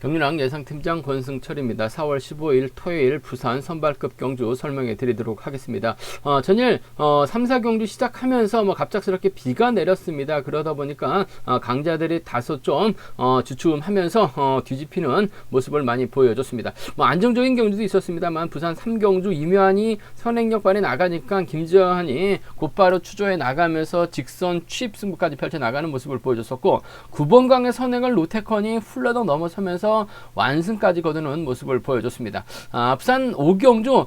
경륜왕 예상팀장 권승철입니다. 4월 15일 토요일 부산 선발급 경주 설명해 드리도록 하겠습니다. 전일 3, 4경주 시작하면서 갑작스럽게 비가 내렸습니다. 그러다 보니까 강자들이 다소 좀 주춤하면서 뒤집히는 모습을 많이 보여줬습니다. 안정적인 경주도 있었습니다만 부산 3경주 이묘한이 선행력 발이 나가니까 김재환이 곧바로 추조해 나가면서 직선 취입 승부까지 펼쳐나가는 모습을 보여줬었고 9번강의 선행을 노태컨이 훌러덩 넘어서면서 완승까지 거두는 모습을 보여줬습니다. 부산 5경주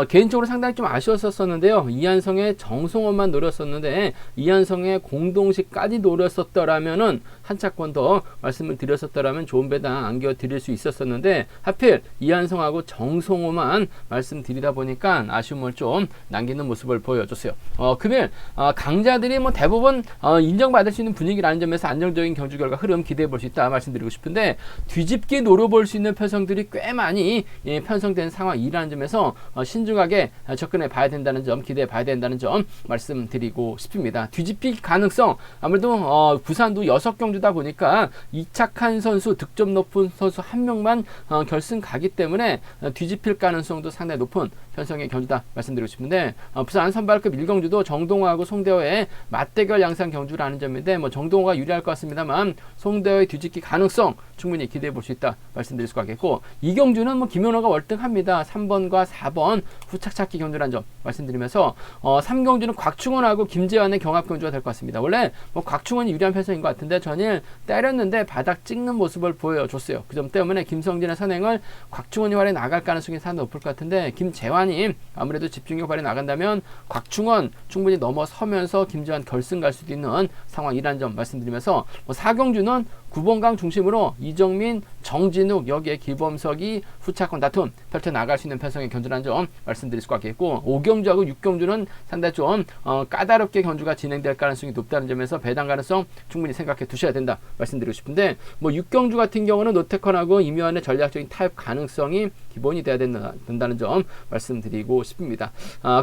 개인적으로 상당히 좀 아쉬웠었는데요. 이한성의 정성원만 노렸었는데 이한성의 공동식까지 노렸었더라면은 한 차권 더 말씀을 드렸었더라면 좋은 배당 안겨드릴 수 있었었는데 하필 이한성하고 정성호만 말씀드리다 보니까 아쉬움을 좀 남기는 모습을 보여줬어요. 금일 강자들이 대부분 인정받을 수 있는 분위기라는 점에서 안정적인 경주 결과 흐름 기대해 볼 수 있다 말씀드리고 싶은데 뒤집기 노려볼 수 있는 편성들이 꽤 많이 편성된 상황이라는 점에서 신중하게 접근해 봐야 된다는 점, 기대해 봐야 된다는 점 말씀드리고 싶습니다. 뒤집기 가능성 아무래도 부산도 6경주다 보니까 이착한 선수, 득점 높은 선수 한 명만 결승 가기 때문에 뒤집힐 가능성도 상당히 높은 편성의 경주다 말씀드리고 싶은데 부산 선발급 1경주도 정동호하고 송대호의 맞대결 양상 경주라는 점인데 정동호가 유리할 것 같습니다만 송대호의 뒤집기 가능성 충분히 기대해 볼 수 있다 말씀드릴 수가 있겠고 2경주는 김연호가 월등합니다. 3번과 4번 후착 찾기 경주라는 점 말씀드리면서 3경주는 곽충원하고 김재환의 경합 경주가 될 것 같습니다. 원래 곽충원이 유리한 편성인 것 같은데 전일 때렸는데 바닥 찍는 모습을 보여줬어요. 그 점 때문에 김성진의 선행을 곽충원이 활에 나갈 가능성이 상당히 높을 것 같은데 김재환이 아무래도 집중력 발휘 나간다면 곽충원 충분히 넘어서면서 김재환 결승 갈 수도 있는 상황이라는 점 말씀드리면서 4경주는 9번강 중심으로 이정민, 정진욱 여기에 기범석이 후차권 다툼 펼쳐나갈 수 있는 편성의 경주라는 점 말씀드릴 수가 있겠고 5경주하고 6경주는 상당히 좀 까다롭게 경주가 진행될 가능성이 높다는 점에서 배당 가능성 충분히 생각해 두셔야 된다 말씀드리고 싶은데 6경주 같은 경우는 노태컨하고 이묘한의 전략적인 타협 가능성이 기본이 돼야 된다는 점 말씀드리고 싶습니다.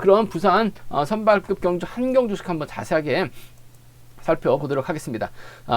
그럼 부산 선발급 경주 한 경주씩 한번 자세하게 살펴보도록 하겠습니다.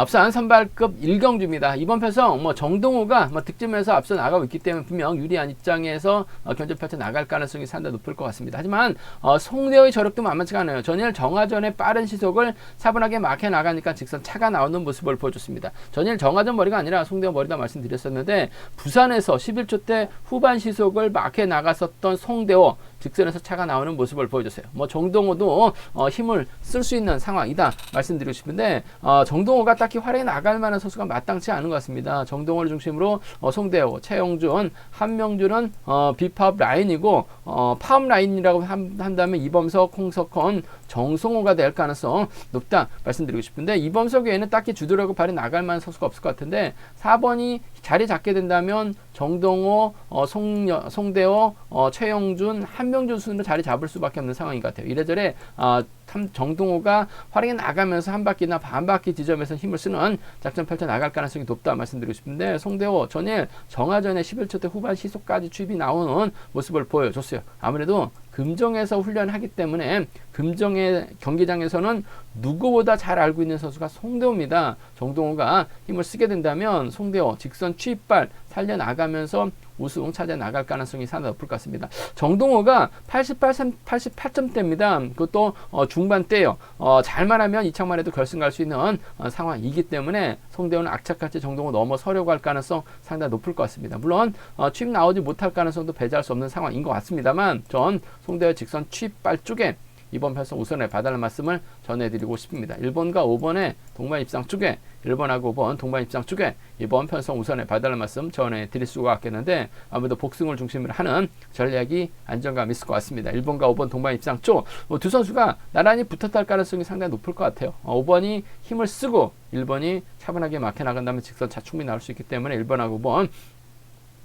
부산 선발급 1경주입니다. 이번 편성 정동호가 득점에서 앞서 나가고 있기 때문에 분명 유리한 입장에서 견제 펼쳐 나갈 가능성이 상당히 높을 것 같습니다. 하지만 송대호의 저력도 만만치가 않아요. 전일 정하전의 빠른 시속을 차분하게 막혀 나가니까 직선 차가 나오는 모습을 보여줬습니다. 전일 정하전 머리가 아니라 송대호 머리다 말씀드렸었는데 부산에서 11초 때 후반 시속을 막혀 나갔었던 송대호 직선에서 차가 나오는 모습을 보여줬어요. 정동호도 힘을 쓸 수 있는 상황이다 말씀드리고 싶은데 정동호가 딱히 활약이 나갈 만한 선수가 마땅치 않은 것 같습니다. 정동호를 중심으로 송대호, 최영준, 한명준은 비팝 라인이고 파업 라인이라고 한다면 이범석, 홍석헌, 정성호가 될 가능성 높다 말씀드리고 싶은데 이범석 외에는 딱히 주도력을 발휘 나갈 만한 선수가 없을 것 같은데 4번이 자리 잡게 된다면 정동호, 송대호, 최영준, 한명준 순으로 자리 잡을 수밖에 없는 상황인 것 같아요. 이래저래 정동호가 활약이 나가면서 한 바퀴나 반 바퀴 지점에서 힘을 쓰는 작전 펼쳐 나갈 가능성이 높다 말씀드리고 싶은데 송대호 전일 정하전에 11초 때 후반 시속까지 추입이 나오는 모습을 보여줬어요. 아무래도 금정에서 훈련하기 때문에 금정의 경기장에서는 누구보다 잘 알고 있는 선수가 송대호입니다. 정동호가 힘을 쓰게 된다면 송대호 직선 취입발 살려나가면서 우승 찾아 나갈 가능성이 상당히 높을 것 같습니다. 정동호가 88점대입니다. 그것도 중반대예요. 잘만 하면 이창만 해도 결승 갈 수 있는 상황이기 때문에 송대호는 악착같이 정동호 넘어서려고 할 가능성 상당히 높을 것 같습니다. 물론 취입 나오지 못할 가능성도 배제할 수 없는 상황인 것 같습니다만 전 송대호 직선 취입발 쪽에 이번 편성 우선에 봐달라는 말씀을 전해드리고 싶습니다. 1번과 5번의 동반 입상 쪽에 1번하고 5번 동반 입상 쪽에 이번 편성 우선에 봐달라는 말씀 전해드릴 수가 있겠는데 아무래도 복승을 중심으로 하는 전략이 안정감 있을 것 같습니다. 1번과 5번 동반 입상 쪽 두 선수가 나란히 붙었다 할 가능성이 상당히 높을 것 같아요. 5번이 힘을 쓰고 1번이 차분하게 막혀 나간다면 직선 차 충분히 나올 수 있기 때문에 1번하고 5번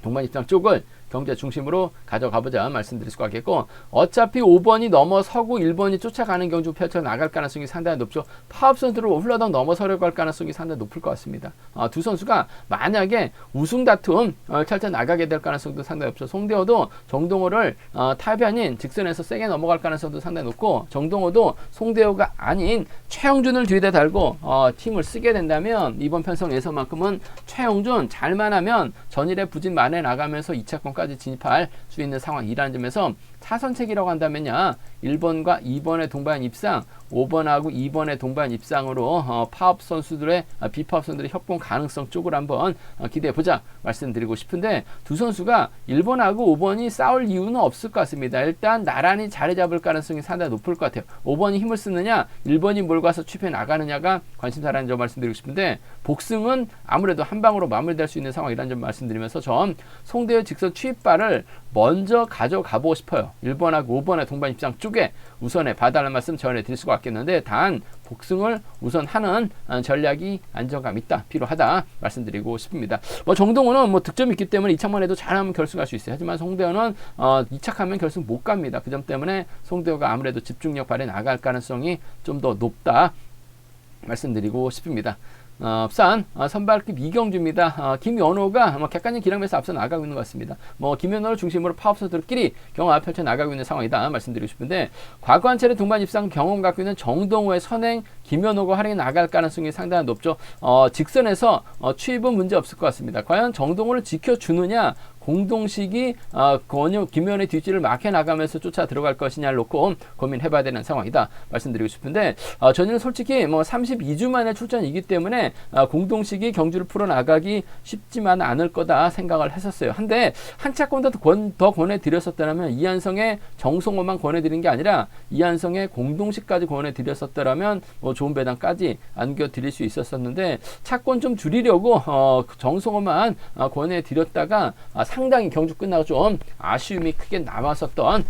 동반 입상 쪽을 경제 중심으로 가져가보자 말씀드릴 수가 있겠고, 어차피 5번이 넘어서고 1번이 쫓아가는 경주 펼쳐나갈 가능성이 상당히 높죠. 파업 선수로 훌러덩 넘어서려고 할 가능성이 상당히 높을 것 같습니다. 두 선수가 만약에 우승 다툼 펼쳐나가게 될 가능성도 상당히 높죠. 송대호도 정동호를 탑이 아닌 직선에서 세게 넘어갈 가능성도 상당히 높고, 정동호도 송대호가 아닌 최영준을 뒤에다 달고 팀을 쓰게 된다면 이번 편성에서만큼은 최영준 잘만 하면 전일에 부진 만에 나가면서 2차권까지 진입할 수 있는 상황이라는 점에서 차선책이라고 한다면야 1번과 2번의 동반 입상, 5번하고 2번의 동반 입상으로 파업 선수들의 비파업 선수들의 협공 가능성 쪽을 한번 기대해 보자 말씀드리고 싶은데, 두 선수가 1번하고 5번이 싸울 이유는 없을 것 같습니다. 일단 나란히 자리 잡을 가능성이 상당히 높을 것 같아요. 5번이 힘을 쓰느냐 1번이 몰고 가서 취패 나가느냐가 관심사라는 점 말씀드리고 싶은데, 복승은 아무래도 한 방으로 마무리될 수 있는 상황이라는 점 말씀드리면서 전 송대호 직선 취입발을 먼저 가져가보고 싶어요. 1번하고 5번의 동반 입상 쪽에 우선에 봐달라는 말씀 전해드릴 수가 있겠는데, 단 복승을 우선하는 전략이 안정감 있다, 필요하다 말씀드리고 싶습니다. 정동호는 득점이 있기 때문에 2착만 해도 잘하면 결승할 수 있어요. 하지만 송대호는 2착하면 결승 못 갑니다. 그 점 때문에 송대호가 아무래도 집중력 발휘 나갈 가능성이 좀 더 높다 말씀드리고 싶습니다. 부산 선발급 이경주입니다. 김연호가 객관적 기량에서 앞서 나가고 있는 것 같습니다. 김연호를 중심으로 파업 선수들끼리 경합 펼쳐 나가고 있는 상황이다 말씀드리고 싶은데, 과거 한 차례 동반 입상 경험 갖고 있는 정동호의 선행 김연호가 활용해 나갈 가능성이 상당히 높죠. 직선에서 취입은 문제 없을 것 같습니다. 과연 정동호를 지켜주느냐, 공동식이 김연의 뒷줄을 막혀 나가면서 쫓아 들어갈 것이냐를 놓고 고민해봐야 되는 상황이다 말씀드리고 싶은데, 저는 솔직히 32주 만에 출전이기 때문에 공동식이 경주를 풀어나가기 쉽지만 않을 거다 생각을 했었어요. 한데 한 차권 더 권해드렸었다면, 이한성의 정성호만 권해드린 게 아니라 이한성의 공동식까지 권해드렸었다면 좋은 배당까지 안겨드릴 수 있었었는데, 차권 좀 줄이려고 정성호만 권해드렸다가 상당히 경주 끝나고 좀 아쉬움이 크게 남았었던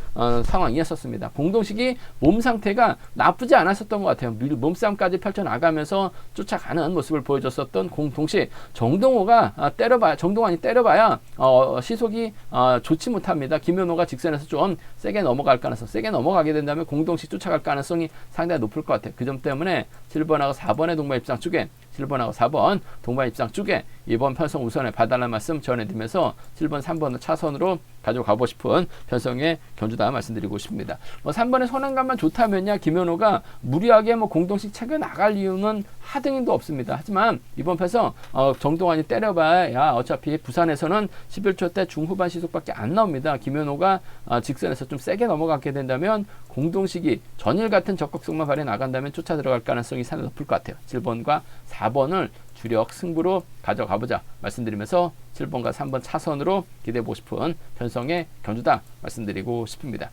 상황이었습니다. 공동식이 몸 상태가 나쁘지 않았었던 것 같아요. 몸싸움까지 펼쳐나가면서 쫓아가는 모습을 보여줬었던 공동식. 정동호가 정동환이 때려봐야 시속이 좋지 못합니다. 김연호가 직선에서 좀 세게 넘어갈 가능성, 세게 넘어가게 된다면 공동식 쫓아갈 가능성이 상당히 높을 것 같아요. 그 점 때문에 7번하고 4번의 동반 입상 쪽에, 7번하고 4번 동반 입상 쪽에 이번 편성 우선에 봐달라는 말씀 전해드리면서 7번, 3번을 차선으로 가져가고 싶은 편성의 경주다 말씀드리고 싶습니다. 3번의 선행감만 좋다면야 김연호가 무리하게 공동식 챙겨 나갈 이유는 하등인도 없습니다. 하지만 이번 편성 정동환이 때려봐야 어차피 부산에서는 11초 때 중후반 시속밖에 안 나옵니다. 김연호가 직선에서 좀 세게 넘어가게 된다면 공동식이 전일 같은 적극성만 발휘해 나간다면 쫓아 들어갈 가능성이 상당히 높을 것 같아요. 7번과 4번을 주력 승부로 가져가보자 말씀드리면서 7번과 3번 차선으로 기대해보고 싶은 편성의 경주다 말씀드리고 싶습니다.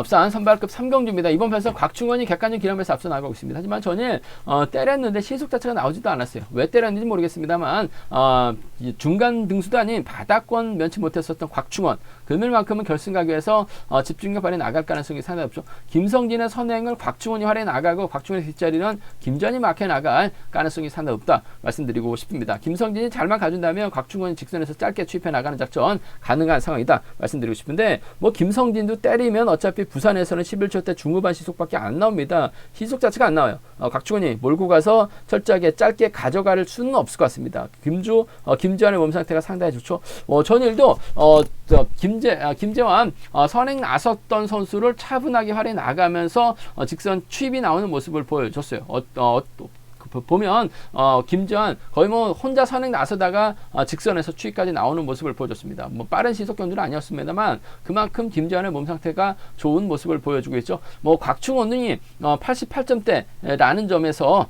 부산 선발급 3경주입니다. 이번 편성 곽충원이 객관적 기량에서 앞서 나가고 있습니다. 하지만 전일 때렸는데 시속 자체가 나오지도 않았어요. 왜 때렸는지 모르겠습니다만 중간 등수도 아닌 바닥권 면치 못했었던 곽충원, 금일만큼은 결승 가기 위해서 집중력 발휘해 나갈 가능성이 상당히 높죠. 김성진의 선행을 곽충원이 활용해 나가고 곽충원의 뒷자리는 김전이 막혀 나갈 가능성이 상당히 높다 말씀드리고 싶습니다. 김성진이 잘만 가준다면 곽충원이 직선에서 짧게 추입해 나가는 작전 가능한 상황이다 말씀드리고 싶은데, 김성진도 때리면 어차피 부산에서는 11초 때 중후반 시속밖에 안 나옵니다. 시속 자체가 안 나와요. 곽충원이 몰고 가서 철저하게 짧게 가져갈 수는 없을 것 같습니다. 김재환의 몸 상태가 상당히 좋죠. 전일도 김재환 선행 나섰던 선수를 차분하게 활용해 나가면서 직선 추입이 나오는 모습을 보여줬어요. 보면 김재환 거의 혼자 선행 나서다가 직선에서 추위까지 나오는 모습을 보여줬습니다. 빠른 시속 경주는 아니었습니다만 그만큼 김재환의 몸 상태가 좋은 모습을 보여주고 있죠. 곽충원이 88점대라는 점에서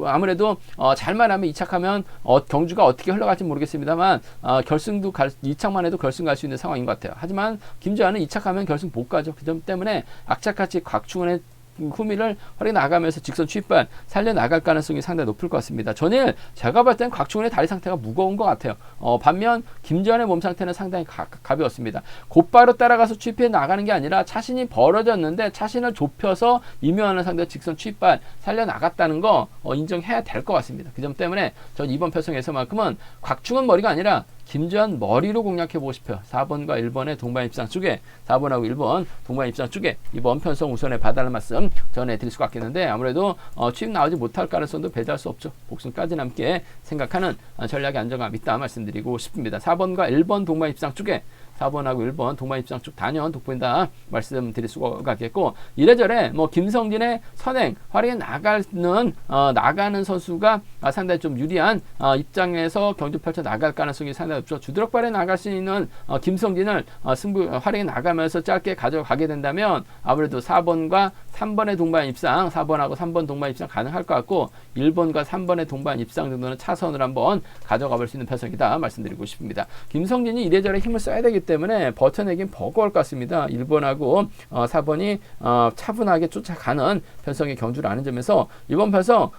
아무래도 잘만 하면 2착하면 경주가 어떻게 흘러갈지 모르겠습니다만 결승도 2착만 해도 결승 갈 수 있는 상황인 것 같아요. 하지만 김재환은 2착하면 결승 못 가죠. 그 점 때문에 악착같이 곽충원의 후미를 활용해 나가면서 직선 추입반 살려나갈 가능성이 상당히 높을 것 같습니다. 전일 제가 봤을 때는 곽충원의 다리 상태가 무거운 것 같아요. 반면 김재환의 몸 상태는 상당히 가벼웠습니다. 곧바로 따라가서 추입해 나가는 게 아니라 차신이 벌어졌는데 차신을 좁혀서 이명하는 상대 직선 추입반 살려나갔다는 거 인정해야 될 것 같습니다. 그 점 때문에 전 이번 편성에서만큼은 곽충원 머리가 아니라 김주환 머리로 공략해보고 싶어요. 4번과 1번의 동반 입장 쪽에 4번하고 1번 동반 입장 쪽에 이번 편성 우선에 봐달라는 말씀 전해드릴 수가 있겠는데 아무래도 취임 나오지 못할 가능성도 배제할 수 없죠. 복승까지 남게 생각하는 전략의 안정감 있다 말씀드리고 싶습니다. 4번과 1번 동반 입장 쪽에 4번하고 1번 동반 입장 쪽 단연 돋보인다 말씀드릴 수가 있겠고 이래저래 뭐 김성진의 선행 활약에 나가는 선수가 상당히 좀 유리한 입장에서 경주 펼쳐 나갈 가능성이 상당히 높죠. 주드럭발에 나갈 수 있는 김성진을 승부 활약에 나가면서 짧게 가져가게 된다면 아무래도 4번과 3번의 동반 입상 4번하고 3번 동반 입상 가능할 것 같고 1번과 3번의 동반 입상 정도는 차선으로 한번 가져가 볼 수 있는 편성이다 말씀드리고 싶습니다. 김성진이 이래저래 힘을 써야 되기 때문에 버텨내긴 버거울 것 같습니다. 1번하고 4번이 차분하게 쫓아가는 편성의 경주라는 점에서 이번 편성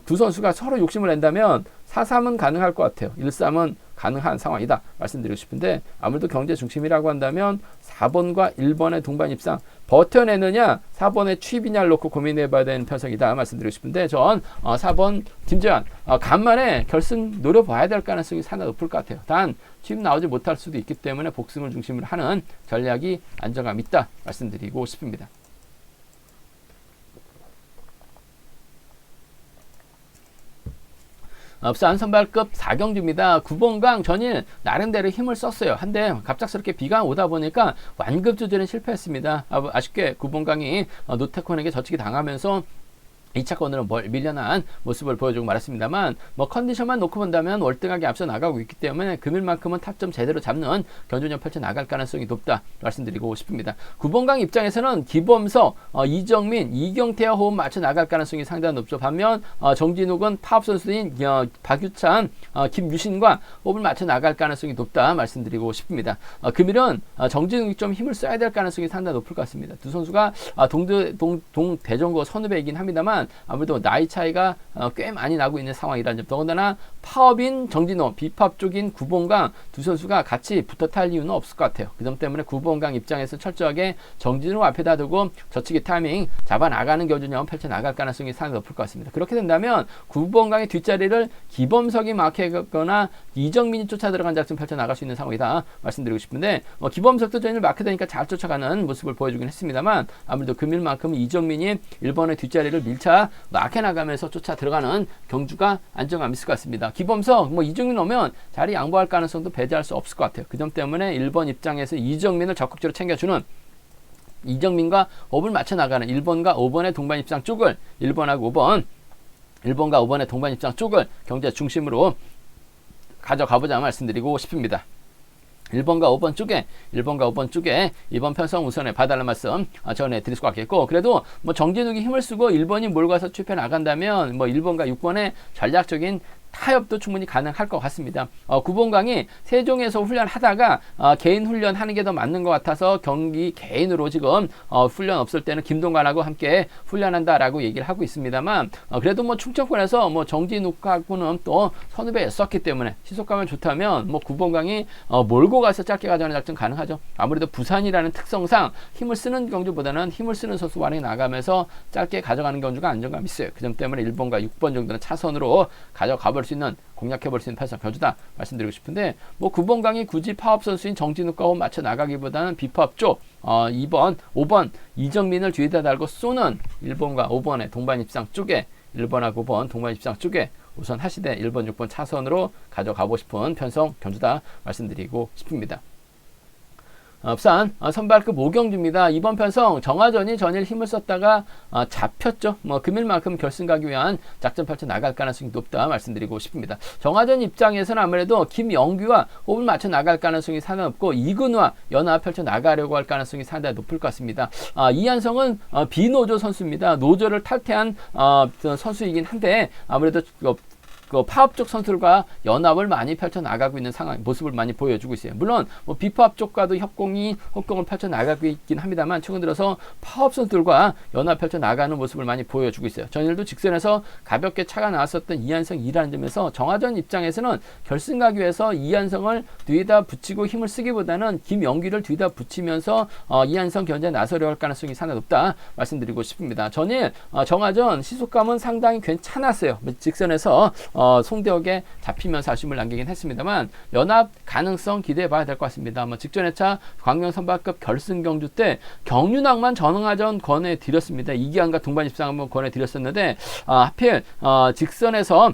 두 선수가 서로 욕심을 낸다면 4-3은 가능할 것 같아요. 1-3은 가능한 상황이다 말씀드리고 싶은데 아무래도 경제 중심이라고 한다면 4번과 1번의 동반 입상 버텨내느냐 4번의 취입이냐를 놓고 고민해봐야 되는 편성이다 말씀드리고 싶은데 전 4번 김재환 간만에 결승 노려봐야 될 가능성이 상당히 높을 것 같아요. 단 취입 나오지 못할 수도 있기 때문에 복승을 중심으로 하는 전략이 안정감 있다 말씀드리고 싶습니다. 부산 선발급 4경주입니다. 9번강 전일 나름대로 힘을 썼어요. 한데 갑작스럽게 비가 오다 보니까 완급 조절은 실패했습니다. 아쉽게 9번강이 노태콘에게 져치기 당하면서 2차권으로 밀려난 모습을 보여주고 말았습니다만 뭐 컨디션만 놓고 본다면 월등하게 앞서 나가고 있기 때문에 금일만큼은 타점 제대로 잡는 경주전 펼쳐 나갈 가능성이 높다 말씀드리고 싶습니다. 9번강 입장에서는 기범서, 이정민, 이경태와 호흡 맞춰 나갈 가능성이 상당히 높죠. 반면 정진욱은 파업 선수인 박유찬, 김유신과 호흡을 맞춰 나갈 가능성이 높다 말씀드리고 싶습니다. 금일은 정진욱이 좀 힘을 써야 될 가능성이 상당히 높을 것 같습니다. 두 선수가 동대전고 선후배이긴 합니다만 아무래도 나이 차이가 꽤 많이 나고 있는 상황이라는 점 더군다나 파업인 정진호 비파업 쪽인 9번강 두 선수가 같이 붙어 탈 이유는 없을 것 같아요. 그 점 때문에 9번강 입장에서 철저하게 정진호 앞에다 두고 저치기 타이밍 잡아 나가는 경주전 펼쳐 나갈 가능성이 상당히 높을 것 같습니다. 그렇게 된다면 9번강의 뒷자리를 기범석이 마크하거나 이정민이 쫓아 들어간 작전 펼쳐 나갈 수 있는 상황이다 말씀드리고 싶은데 기범석도 전일 마크되니까 잘 쫓아가는 모습을 보여주긴 했습니다만 아무래도 금일만큼은 이정민이 1번의 뒷자리를 밀차 마케 나가면서 쫓아 들어가는 경주가 안정감 있을 것 같습니다. 기범석, 이정민 오면 자리 양보할 가능성도 배제할 수 없을 것 같아요. 그 점 때문에 1번 입장에서 이정민을 적극적으로 챙겨주는 이정민과 호흡을 맞춰 나가는 1번과 5번의 동반 입장 쪽을 1번과 5번의 동반 입장 쪽을 경제 중심으로 가져가보자 말씀드리고 싶습니다. 1번과 5번 쪽에 이번 편성 우선에 봐달라는 말씀 전해드릴 수가 있겠고 그래도 정진욱이 힘을 쓰고 1번이 몰고 가서 취입해 나간다면 1번과 6번의 전략적인 타협도 충분히 가능할 것 같습니다. 9번강이 세종에서 훈련하다가 개인 훈련하는 게 더 맞는 것 같아서 경기 개인으로 지금 훈련 없을 때는 김동관하고 함께 훈련한다라고 얘기를 하고 있습니다만 그래도 충청권에서 정진욱하고는 또 선후배였었기 때문에 시속감은 좋다면 9번강이 몰고 가서 짧게 가져가는 작전 가능하죠. 아무래도 부산이라는 특성상 힘을 쓰는 경주보다는 힘을 쓰는 선수 완에 나가면서 짧게 가져가는 경주가 안정감 있어요. 그 점 때문에 1번과 6번 정도는 차선으로 가져가 볼 수 있는 공략해볼 수 있는 편성 경주다 말씀드리고 싶은데 9번강이 굳이 파업 선수인 정진욱과 호흡 맞춰 나가기보다는 비파업 쪽 2번, 5번 이정민을 뒤에다 달고 쏘는 1번과 5번의 동반 입상 쪽에 1번하고 5번 동반 입상 쪽에 우선 하시되 1번, 6번 차선으로 가져가고 싶은 편성 경주다 말씀드리고 싶습니다. 부산 선발급 5경주입니다. 이번 편성 정화전이 전일 힘을 썼다가 잡혔죠. 금일만큼 결승 가기 위한 작전 펼쳐 나갈 가능성이 높다 말씀드리고 싶습니다. 정화전 입장에서는 아무래도 김영규와 호흡을 맞춰 나갈 가능성이 상당히 높고 이근우와 연합 펼쳐 나가려고 할 가능성이 상당히 높을 것 같습니다. 이한성은 비노조 선수입니다. 노조를 탈퇴한 선수이긴 한데 아무래도 파업 쪽 선수들과 연합을 많이 펼쳐 나가고 있는 상황 모습을 많이 보여주고 있어요. 물론 비파업 쪽과도 협공을 펼쳐 나가고 있긴 합니다만 최근 들어서 파업 선수들과 연합 펼쳐 나가는 모습을 많이 보여주고 있어요. 전일도 직선에서 가볍게 차가 나왔었던 이한성이라는 점에서 정화전 입장에서는 결승 가기 위해서 이한성을 뒤에다 붙이고 힘을 쓰기보다는 김영규를 뒤에다 붙이면서 이한성 견제에 나서려 할 가능성이 상당히 높다 말씀드리고 싶습니다. 전일 정화전 시속감은 상당히 괜찮았어요. 직선에서 송대역에 잡히면서 아쉬움을 남기긴 했습니다만 연합 가능성 기대해 봐야 될 것 같습니다. 직전 회차 광명 선발급 결승 경주 때 경륜왕만 전응하전 권해드렸습니다. 이기환과 동반 입상 한번 권해드렸었는데 하필 직선에서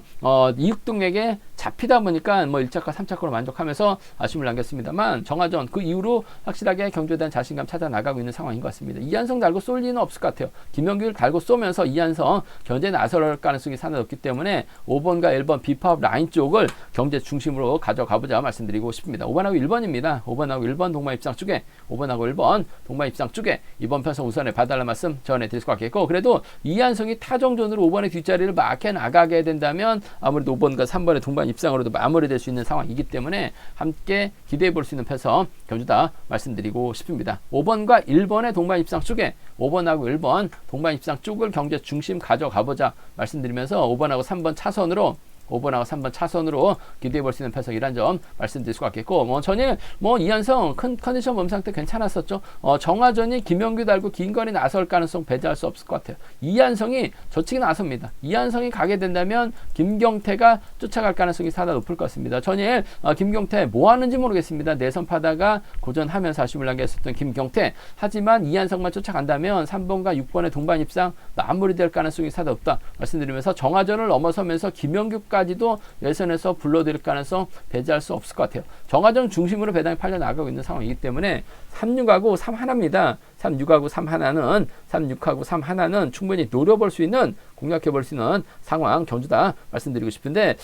이육동에게 잡히다 보니까 1차과 3차과로 만족하면서 아쉬움을 남겼습니다만 정하전 그 이후로 확실하게 경주에 대한 자신감 찾아 나가고 있는 상황인 것 같습니다. 이한성 달고 쏠 리는 없을 것 같아요. 김영규를 달고 쏘면서 이한성 견제에 나설 가능성이 상당히 높기 때문에 5번과 1번 비파업 라인 쪽을 경제 중심으로 가져가보자 말씀드리고 싶습니다. 5번하고 1번입니다. 5번하고 1번 동반 입상 쪽에 5번하고 1번 동반 입상 쪽에 이번 편성 우선에 봐달라는 말씀 전해드릴 것 같겠고 그래도 이한성이 타정전으로 5번의 뒷자리를 막해 나가게 된다면 아무래도 5번과 3번의 동반 입상으로도 마무리될 수 있는 상황이기 때문에 함께 기대해 볼 수 있는 편성 경주다 말씀드리고 싶습니다. 5번과 1번의 동반 입상 쪽에 5번하고 1번 동반 입상 쪽을 경제 중심 가져가보자 말씀드리면서 5번하고 3번 차선으로 5번하고 3번 차선으로 기대해 볼 수 있는 편성이란 점 말씀드릴 수 같겠고 전일 이한성 큰 컨디션 몸 상태 괜찮았었죠. 정하전이 김영규 달고 김건희 나설 가능성 배제할 수 없을 것 같아요. 이한성이 저치기 나섭니다. 이한성이 가게 된다면 김경태가 쫓아갈 가능성이 상당히 높을 것 같습니다. 전일 김경태 뭐 하는지 모르겠습니다. 내선 파다가 고전하면서 아쉬움을 남겼었던 김경태 하지만 이한성만 쫓아간다면 3번과 6번의 동반 입상 마무리될 가능성이 상당히 없다 말씀드리면서 정하전을 넘어서면서 김영규까지 까지도 예선에서 불러들일 가능성 배제할 수 없을 것 같아요. 정하전 중심으로 배당이 팔려 나가고 있는 상황이기 때문에 36하고 3 하나입니다. 36하고 3 하나는 36하고 3 하나는 충분히 노려볼 수 있는 공략해 볼 수 있는 상황 경주다 말씀드리고 싶은데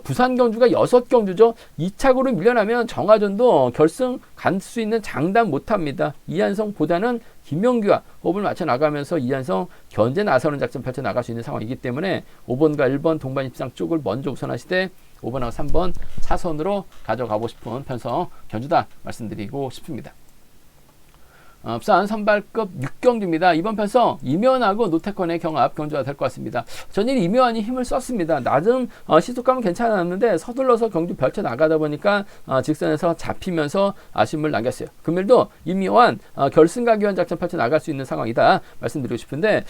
부산 경주가 6경주죠. 2차고로 밀려나면 정하전도 결승 갈 수 있는 장담 못합니다. 이한성보다는 김영규와 호흡을 맞춰 나가면서 이한성 견제 나서는 작전 펼쳐 나갈 수 있는 상황이기 때문에 5번과 1번 동반 입상 쪽을 먼저 우선하시되 5번하고 3번 차선으로 가져가고 싶은 편성 견주다 말씀드리고 싶습니다. 부산 선발급 6경주입니다. 이번 편성 이면하고 노태권의 경합 경주가 될 것 같습니다. 전일 이면이 힘을 썼습니다. 낮은 시속감은 괜찮았는데 서둘러서 경주 펼쳐 나가다 보니까 직선에서 잡히면서 아쉬움을 남겼어요. 금일도 이면 결승 가기원 작전 펼쳐 나갈 수 있는 상황이다 말씀드리고 싶은데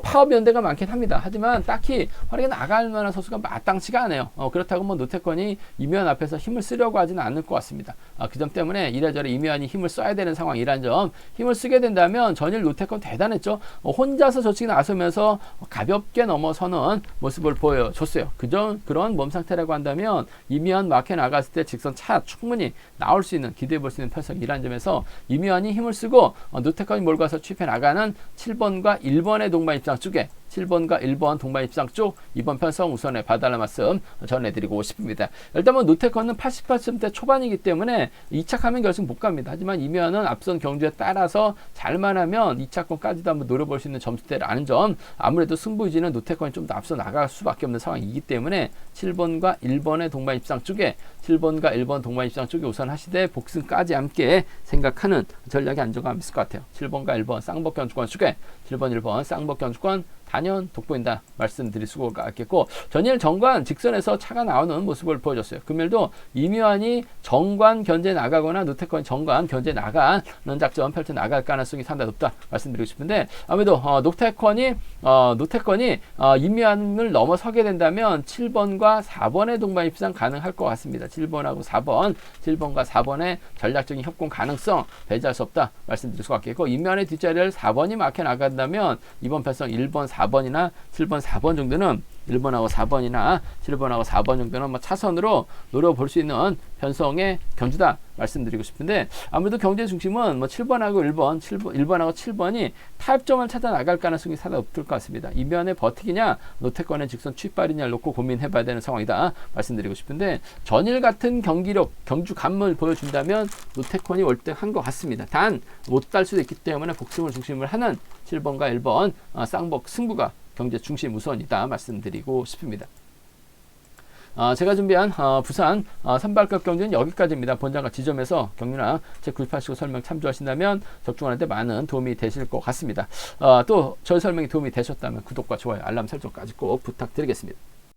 파업 연대가 많긴 합니다. 하지만 딱히 활약에 나갈 만한 선수가 마땅치가 않아요. 그렇다고 노태권이 이면 앞에서 힘을 쓰려고 하지는 않을 것 같습니다. 그 점 때문에 이래저래 이면이 힘을 써야 되는 상황이란 점 힘을 쓰게 된다면 전일 노태권 대단했죠. 혼자서 저치기 나서면서 가볍게 넘어서는 모습을 보여줬어요. 그런 몸 상태라고 한다면 이미현 마켓 나갔을 때 직선 차 충분히 나올 수 있는 기대해 볼 수 있는 편성이라는 점에서 이미현이 힘을 쓰고 노태권이 몰고 가서 취입해 나가는 7번과 1번의 동반 입장 쪽에 7번과 1번 동반 입상 쪽 이번 편성 우선에 봐달라는 말씀 전해드리고 싶습니다. 일단 노태권은 88점대 초반이기 때문에 2차하면 결승 못 갑니다. 하지만 이면은 앞선 경주에 따라서 잘만 하면 2차권까지도 한번 노려볼 수 있는 점수대라는 점 아무래도 승부유지는 노태권이 좀 더 앞서 나갈 수밖에 없는 상황이기 때문에 7번과 1번의 동반 입상 쪽에 7번과 1번 동반 입상 쪽에 우선 하시되 복승까지 함께 생각하는 전략이 안정감 있을 것 같아요. 7번과 1번 쌍복 견주권 쪽에 7번 1번 쌍복 견주권 단연 돋보인다 말씀드릴 수가 있겠고 전일 정관 직선에서 차가 나오는 모습을 보여줬어요. 금일도 이묘한이 정관 견제 나가거나 노태권이 정관 견제 나가는 작전 펼쳐 나갈 가능성이 상당히 높다 말씀드리고 싶은데 아무래도 노태권이 이묘한을 넘어서게 된다면 7번과 4번의 동반 입상 가능할 것 같습니다. 7번하고 4번 7번과 4번의 전략적인 협공 가능성 배제할 수 없다 말씀드릴 수가 있겠고 이묘한의 뒷자리를 4번이 막혀 나간다면 이번 편성 1번 4번이나 7번 4번 정도는 1번하고 4번이나 7번하고 4번 정도는 차선으로 노려볼 수 있는 편성의 경주다 말씀드리고 싶은데 아무래도 경제 중심은 7번하고 1번하고 7번이 타협점을 찾아 나갈 가능성이 상당히 높을 것 같습니다. 이면에 버티기냐 노태권의 직선 취입발이냐를 놓고 고민해봐야 되는 상황이다 말씀드리고 싶은데 전일 같은 경기력 경주 감을 보여준다면 노태권이 월등한 것 같습니다. 단 못 달 수도 있기 때문에 복승을 중심을 하는 7번과 1번 쌍복 승부가 경제 중심 우선이다 말씀드리고 싶습니다. 제가 준비한 부산 선발급 경주는 여기까지입니다. 본장과 지점에서 경륜왕 제989 설명 참조하신다면 적중하는 데 많은 도움이 되실 것 같습니다. 또 저희 설명이 도움이 되셨다면 구독과 좋아요 알람 설정까지 꼭 부탁드리겠습니다.